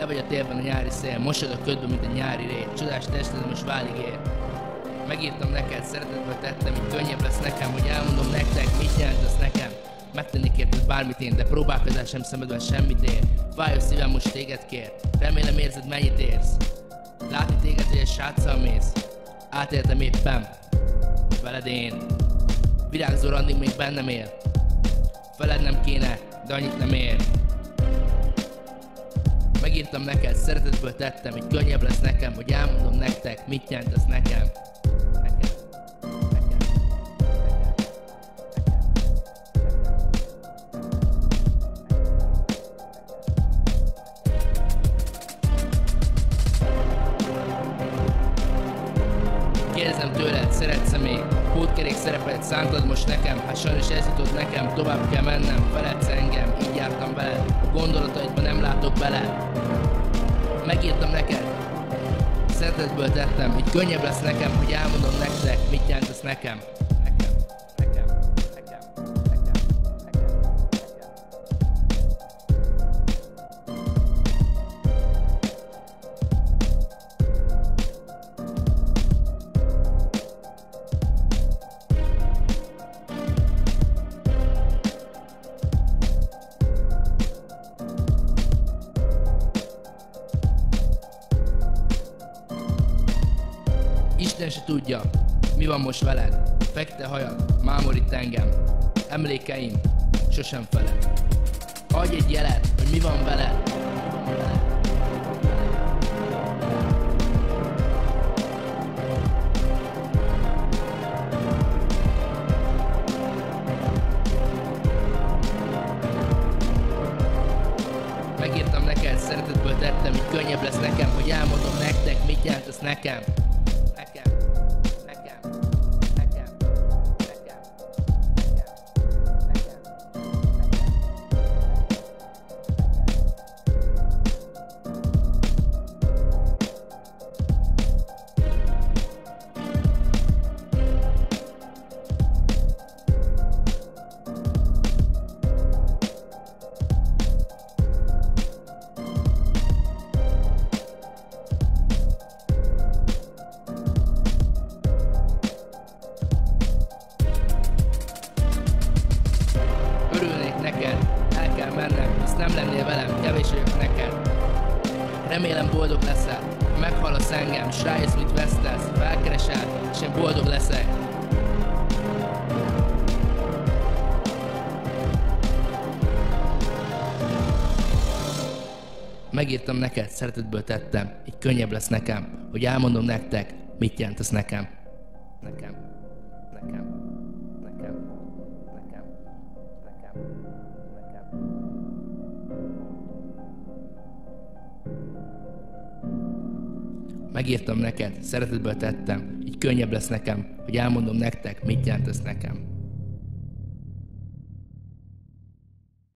Le vagy a térben a nyári szél, mosod a ködbe, mint a nyári rét. Csodás tested most válig ér. Megírtam neked, szeretetből tettem, így könnyebb lesz nekem, hogy elmondom nektek, mit jelent ez nekem. Megtennék érted bármit én, de próbálkozás sem szemedben semmit ér. Fáj a szívem, most téged kér. Remélem érzed, mennyit érsz. Látni téged, hogy egy sráccal mész. Átéltem éppen veled én. Virágzó randig még bennem él. Veled nem kéne, de annyit nem ér. Megírtam neked, szeretetből tettem, így könnyebb lesz nekem, hogy elmondom nektek, mit jelent ez nekem. Kérdezem tőled, szeretsz-e még? Pótkerék szerepet szántad most nekem? Hát sajnos ez jutott nekem, tovább kell mennem. Feledsz engem, így jártam veled. A gondolataidban nem látok bele. Megírtam neked, szeretetből tettem, így könnyebb lesz nekem, hogy elmondom nektek, mit jelent ez nekem. Isten se tudja, mi van most veled. Fekete hajad, mámorít engem. Emlékeim sosem feled. Adj egy jelet, hogy mi van veled. Megírtam neked, szeretetből tettem, így könnyebb lesz nekem, hogy elmondom nektek, mit jelent ez nekem. Örülnék neked, el kell mennem, hisz nem lennél velem, kevés vagyok neked. Remélem boldog leszel, ha meghallasz engem, s rájössz, mit vesztesz, felkeresel, és én boldog leszek. Megírtam neked, szeretetből tettem, így könnyebb lesz nekem, hogy elmondom nektek, mit jelent ez nekem. Megírtam neked, szeretetből tettem, így könnyebb lesz nekem, hogy elmondom nektek, mit jelent ez nekem.